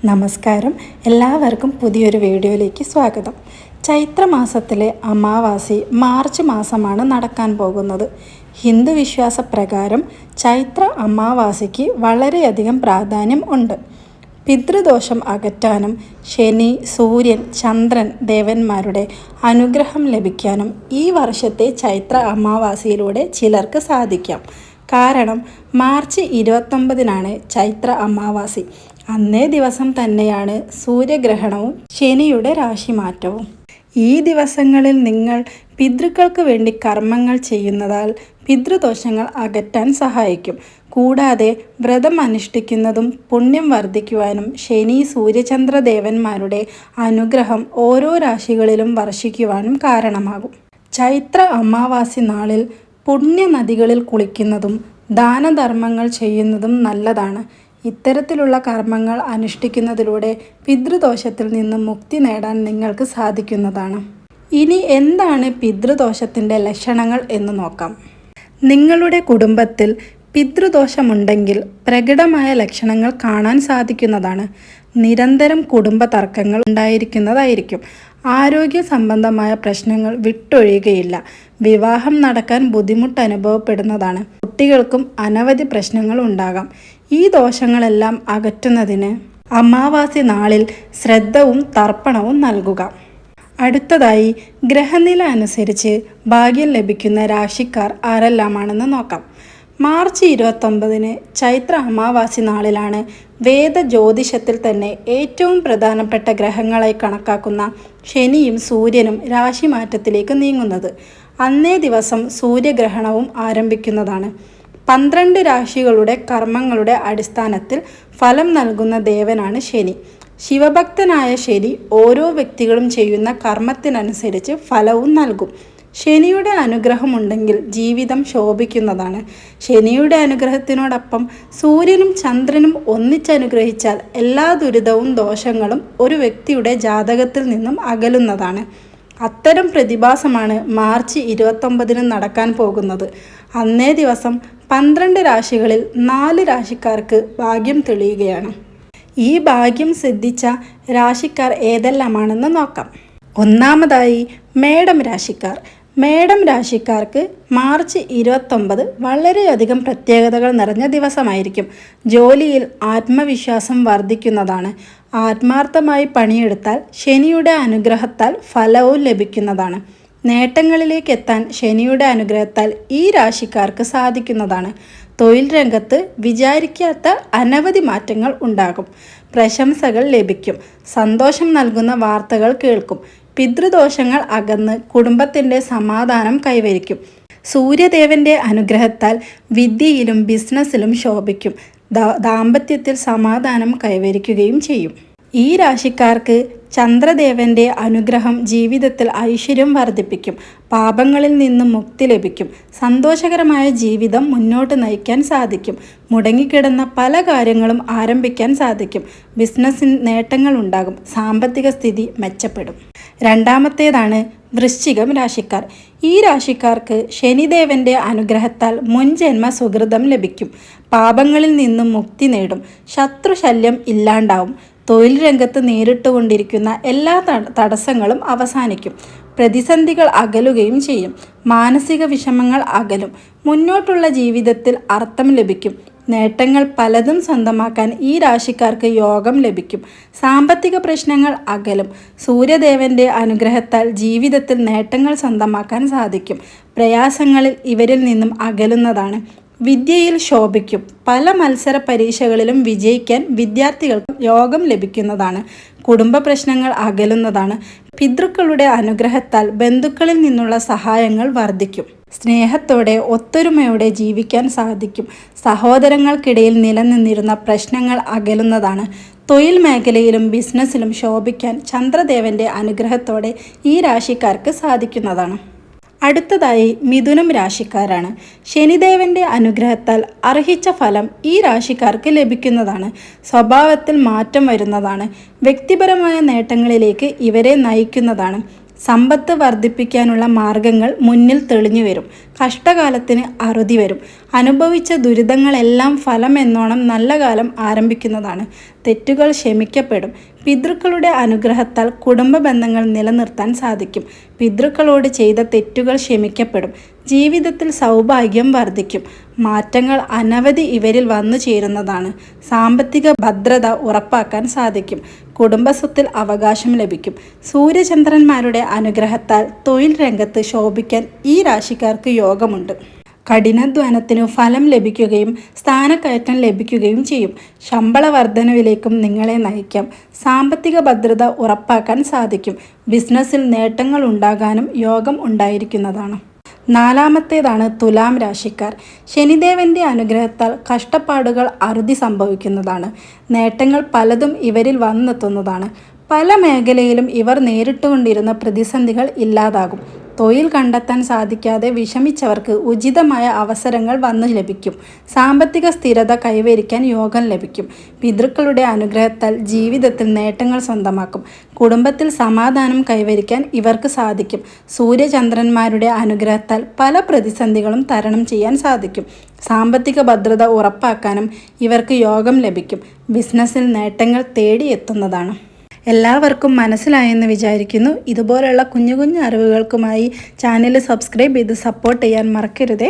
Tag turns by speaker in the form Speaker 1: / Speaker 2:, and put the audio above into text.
Speaker 1: നമസ്കാരം. എല്ലാവർക്കും പുതിയൊരു വീഡിയോയിലേക്ക് സ്വാഗതം. ചൈത്രമാസത്തിലെ അമാവാസി മാർച്ച് മാസമാണ് നടക്കാൻ പോകുന്നത്. ഹിന്ദു വിശ്വാസപ്രകാരം ചൈത്ര അമാവാസിക്ക് വളരെയധികം പ്രാധാന്യം ഉണ്ട്. പിതൃദോഷം അകറ്റാനും ശനി, സൂര്യൻ, ചന്ദ്രൻ ദേവന്മാരുടെ അനുഗ്രഹം ലഭിക്കാനും ഈ വർഷത്തെ ചൈത്ര അമാവാസിയിലൂടെ ചിലർക്ക് സാധിക്കാം. കാരണം മാർച്ച് 29-നാണ് ചൈത്ര അമാവാസി. അന്നേ ദിവസം തന്നെയാണ് സൂര്യഗ്രഹണവും ശനിയുടെ രാശിമാറ്റവും. ഈ ദിവസങ്ങളിൽ നിങ്ങൾ പിതൃക്കൾക്ക് വേണ്ടി കർമ്മങ്ങൾ ചെയ്യുന്നതാൽ പിതൃദോഷങ്ങൾ അകറ്റാൻ സഹായിക്കും. കൂടാതെ വ്രതം അനുഷ്ഠിക്കുന്നതും പുണ്യം വർദ്ധിക്കുവാനും ശനി, സൂര്യചന്ദ്ര ദേവന്മാരുടെ അനുഗ്രഹം ഓരോ രാശികളിലും വർഷിക്കുവാനും കാരണമാകും. ചൈത്ര അമാവാസി നാളിൽ പുണ്യനദികളിൽ കുളിക്കുന്നതും ദാനധർമ്മങ്ങൾ ചെയ്യുന്നതും നല്ലതാണ്. ഇത്തരത്തിലുള്ള കർമ്മങ്ങൾ അനുഷ്ഠിക്കുന്നതിലൂടെ പിതൃദോഷത്തിൽ നിന്നും മുക്തി നേടാൻ നിങ്ങൾക്ക് സാധിക്കുന്നതാണ്. ഇനി എന്താണ് പിതൃദോഷത്തിൻ്റെ ലക്ഷണങ്ങൾ എന്ന് നോക്കാം. നിങ്ങളുടെ കുടുംബത്തിൽ പിതൃദോഷമുണ്ടെങ്കിൽ പ്രകടമായ ലക്ഷണങ്ങൾ കാണാൻ സാധിക്കുന്നതാണ്. നിരന്തരം കുടുംബ തർക്കങ്ങൾ ഉണ്ടായിരിക്കുന്നതായിരിക്കും. ആരോഗ്യ സംബന്ധമായ പ്രശ്നങ്ങൾ വിട്ടൊഴിയുകയില്ല. വിവാഹം നടക്കാൻ ബുദ്ധിമുട്ട് അനുഭവപ്പെടുന്നതാണ്. കുട്ടികൾക്കും അനവധി പ്രശ്നങ്ങൾ ഉണ്ടാകാം. ഈ ദോഷങ്ങളെല്ലാം അകറ്റുന്നതിന് അമാവാസി നാളിൽ ശ്രദ്ധവും തർപ്പണവും നൽകുക. അടുത്തതായി ഗ്രഹനില അനുസരിച്ച് ഭാഗ്യം ലഭിക്കുന്ന രാശിക്കാർ ആരെല്ലാമാണെന്ന് നോക്കാം. മാർച്ച് 29-ന് ചൈത്ര അമാവാസി നാളിലാണ് വേദ ജ്യോതിഷത്തിൽ തന്നെ ഏറ്റവും പ്രധാനപ്പെട്ട ഗ്രഹങ്ങളായി കണക്കാക്കുന്ന ശനിയും സൂര്യനും രാശിമാറ്റത്തിലേക്ക് നീങ്ങുന്നത്. അന്നേ ദിവസം സൂര്യഗ്രഹണവും ആരംഭിക്കുന്നതാണ്. 12 രാശികളുടെ കർമ്മങ്ങളുടെ അടിസ്ഥാനത്തിൽ ഫലം നൽകുന്ന ദേവനാണ് ശനി. ശിവഭക്തനായ ശനി ഓരോ വ്യക്തികളും ചെയ്യുന്ന കർമ്മത്തിനനുസരിച്ച് ഫലവും നൽകും. ശനിയുടെ അനുഗ്രഹമുണ്ടെങ്കിൽ ജീവിതം ശോഭിക്കുന്നതാണ്. ശനിയുടെ അനുഗ്രഹത്തിനോടൊപ്പം സൂര്യനും ചന്ദ്രനും ഒന്നിച്ചനുഗ്രഹിച്ചാൽ എല്ലാ ദുരിതവും ദോഷങ്ങളും ഒരു വ്യക്തിയുടെ ജാതകത്തിൽ നിന്നും അകലുന്നതാണ്. അത്തരം പ്രതിഭാസമാണ് മാർച്ച് 29-ന് നടക്കാൻ പോകുന്നത്. അന്നേ ദിവസം 12 രാശികളിൽ 4 രാശിക്കാർക്ക് ഭാഗ്യം തെളിയുകയാണ്. ഈ ഭാഗ്യം സിദ്ധിച്ച രാശിക്കാർ ഏതെല്ലാമാണെന്ന് നോക്കാം. ഒന്നാമതായി മേടം രാശിക്കാർ. മേടം രാശിക്കാർക്ക് മാർച്ച് 29 വളരെയധികം പ്രത്യേകതകൾ നിറഞ്ഞ ദിവസമായിരിക്കും. ജോലിയിൽ ആത്മവിശ്വാസം വർദ്ധിക്കുന്നതാണ്. ആത്മാർത്ഥമായി പണിയെടുത്താൽ ശനിയുടെ അനുഗ്രഹത്താൽ ഫലവും ലഭിക്കുന്നതാണ്. നേട്ടങ്ങളിലേക്ക് എത്താൻ ശനിയുടെ അനുഗ്രഹത്താൽ ഈ രാശിക്കാർക്ക് സാധിക്കുന്നതാണ്. തൊഴിൽ രംഗത്ത് വിചാരിക്കാത്ത അനവധി മാറ്റങ്ങൾ ഉണ്ടാകും. പ്രശംസകൾ ലഭിക്കും. സന്തോഷം നൽകുന്ന വാർത്തകൾ കേൾക്കും. പിതൃദോഷങ്ങൾ അകന്ന് കുടുംബത്തിൻ്റെ സമാധാനം കൈവരിക്കും. സൂര്യദേവൻ്റെ അനുഗ്രഹത്താൽ വിദ്യയിലും ബിസിനസ്സിലും ശോഭിക്കും. ദാമ്പത്യത്തിൽ സമാധാനം കൈവരിക്കുകയും ചെയ്യും. ഈ രാശിക്കാർക്ക് ചന്ദ്രദേവൻ്റെ അനുഗ്രഹം ജീവിതത്തിൽ ഐശ്വര്യം വർദ്ധിപ്പിക്കും. പാപങ്ങളിൽ നിന്നും മുക്തി ലഭിക്കും. സന്തോഷകരമായ ജീവിതം മുന്നോട്ട് നയിക്കാൻ സാധിക്കും. മുടങ്ങിക്കിടന്ന പല കാര്യങ്ങളും ആരംഭിക്കാൻ സാധിക്കും. ബിസിനസ്സിൽ നേട്ടങ്ങൾ ഉണ്ടാകും. സാമ്പത്തിക സ്ഥിതി മെച്ചപ്പെടും. രണ്ടാമത്തേതാണ് വൃശ്ചികം രാശിക്കാർ. ഈ രാശിക്കാർക്ക് ശനിദേവൻ്റെ അനുഗ്രഹത്താൽ മുൻജന്മ സുകൃതം ലഭിക്കും. പാപങ്ങളിൽ നിന്നും മുക്തി നേടും. ശത്രുശല്യം ഇല്ലാണ്ടാവും. തൊഴിൽ രംഗത്ത് നേരിട്ടുകൊണ്ടിരിക്കുന്ന എല്ലാ തടസ്സങ്ങളും അവസാനിക്കും. പ്രതിസന്ധികൾ അകലുകയും ചെയ്യും. മാനസിക വിഷമങ്ങൾ അകലും. മുന്നോട്ടുള്ള ജീവിതത്തിൽ അർത്ഥം ലഭിക്കും. നേട്ടങ്ങൾ പലതും സ്വന്തമാക്കാൻ ഈ രാശിക്കാർക്ക് യോഗം ലഭിക്കും. സാമ്പത്തിക പ്രശ്നങ്ങൾ അകലും. സൂര്യദേവൻ്റെ അനുഗ്രഹത്താൽ ജീവിതത്തിൽ നേട്ടങ്ങൾ സ്വന്തമാക്കാൻ സാധിക്കും. പ്രയാസങ്ങളിൽ ഇവരിൽ നിന്നും അകലുന്നതാണ്. വിദ്യയിൽ ശോഭിക്കും. പല മത്സര പരീക്ഷകളിലും വിജയിക്കാൻ വിദ്യാർത്ഥികൾക്ക് യോഗം ലഭിക്കുന്നതാണ്. കുടുംബ പ്രശ്നങ്ങൾ അകലുന്നതാണ്. പിതൃക്കളുടെ അനുഗ്രഹത്താൽ ബന്ധുക്കളിൽ നിന്നുള്ള സഹായങ്ങൾ വർദ്ധിക്കും. സ്നേഹത്തോടെ ഒത്തൊരുമയോടെ ജീവിക്കാൻ സാധിക്കും. സഹോദരങ്ങൾക്കിടയിൽ നിലനിന്നിരുന്ന പ്രശ്നങ്ങൾ അകലുന്നതാണ്. തൊഴിൽ മേഖലയിലും ബിസിനസ്സിലും ശോഭിക്കാൻ ചന്ദ്രദേവൻ്റെ അനുഗ്രഹത്തോടെ ഈ രാശിക്കാർക്ക് സാധിക്കുന്നതാണ്. അടുത്തതായി മിഥുനം രാശിക്കാരാണ്. ശനിദേവൻ്റെ അനുഗ്രഹത്താൽ അർഹിച്ച ഫലം ഈ രാശിക്കാർക്ക് ലഭിക്കുന്നതാണ്. സ്വഭാവത്തിൽ മാറ്റം വരുന്നതാണ്. വ്യക്തിപരമായ നേട്ടങ്ങളിലേക്ക് ഇവരെ നയിക്കുന്നതാണ്. സമ്പത്ത് വർദ്ധിപ്പിക്കാനുള്ള മാർഗങ്ങൾ മുന്നിൽ തെളിഞ്ഞു വരും. കഷ്ടകാലത്തിന് അറുതി വരും. അനുഭവിച്ച ദുരിതങ്ങളെല്ലാം ഫലം എന്നോണം നല്ല കാലം ആരംഭിക്കുന്നതാണ്. തെറ്റുകൾ ക്ഷമിക്കപ്പെടും. പിതൃക്കളുടെ അനുഗ്രഹത്താൽ കുടുംബ ബന്ധങ്ങൾ നിലനിർത്താൻ സാധിക്കും. പിതൃക്കളോട് ചെയ്ത തെറ്റുകൾ ക്ഷമിക്കപ്പെടും. ജീവിതത്തിൽ സൗഭാഗ്യം വർദ്ധിക്കും. മാറ്റങ്ങൾ അനവധി ഇവരിൽ വന്നു ചേരുന്നതാണ്. സാമ്പത്തിക ഭദ്രത ഉറപ്പാക്കാൻ സാധിക്കും. കുടുംബസ്വത്തിൽ അവകാശം ലഭിക്കും. സൂര്യചന്ദ്രന്മാരുടെ അനുഗ്രഹത്താൽ തൊഴിൽ രംഗത്ത് ശോഭിക്കാൻ ഈ രാശിക്കാർക്ക് യോഗമുണ്ട്. കഠിനാധ്വാനത്തിനു ഫലം ലഭിക്കുകയും സ്ഥാനക്കയറ്റം ലഭിക്കുകയും ചെയ്യും. ശമ്പള വർധനവിലേക്കും നിങ്ങളെ നയിക്കാം. സാമ്പത്തിക ഭദ്രത ഉറപ്പാക്കാൻ സാധിക്കും. ബിസിനസ്സിൽ നേട്ടങ്ങൾ ഉണ്ടാകാനും യോഗം ഉണ്ടായിരിക്കുന്നതാണ്. നാലാമത്തേതാണ് തുലാം രാശിക്കാർ. ശനിദേവൻ്റെ അനുഗ്രഹത്താൽ കഷ്ടപ്പാടുകൾ അറുതി സംഭവിക്കുന്നതാണ്. നേട്ടങ്ങൾ പലതും ഇവരിൽ വന്നെത്തുന്നതാണ്. പല മേഖലയിലും ഇവർ നേരിട്ടുകൊണ്ടിരുന്ന പ്രതിസന്ധികൾ ഇല്ലാതാകും. തൊഴിൽ കണ്ടെത്താൻ സാധിക്കാതെ വിഷമിച്ചവർക്ക് ഉചിതമായ അവസരങ്ങൾ വന്നു ലഭിക്കും. സാമ്പത്തിക സ്ഥിരത കൈവരിക്കാൻ യോഗം ലഭിക്കും. പിതൃക്കളുടെ അനുഗ്രഹത്താൽ ജീവിതത്തിൽ നേട്ടങ്ങൾ സ്വന്തമാക്കും. കുടുംബത്തിൽ സമാധാനം കൈവരിക്കാൻ ഇവർക്ക് സാധിക്കും. സൂര്യചന്ദ്രന്മാരുടെ അനുഗ്രഹത്താൽ പല പ്രതിസന്ധികളും തരണം ചെയ്യാൻ സാധിക്കും. സാമ്പത്തിക ഭദ്രത ഉറപ്പാക്കാനും ഇവർക്ക് യോഗം ലഭിക്കും. ബിസിനസ്സിൽ നേട്ടങ്ങൾ തേടിയെത്തുന്നതാണ്. എല്ലാവർക്കും മനസ്സിലായെന്ന് വിചാരിക്കുന്നു. ഇതുപോലുള്ള കുഞ്ഞു കുഞ്ഞു അറിവുകൾക്കുമായി ചാനൽ സബ്സ്ക്രൈബ് ചെയ്ത് സപ്പോർട്ട് ചെയ്യാൻ മറക്കരുതേ.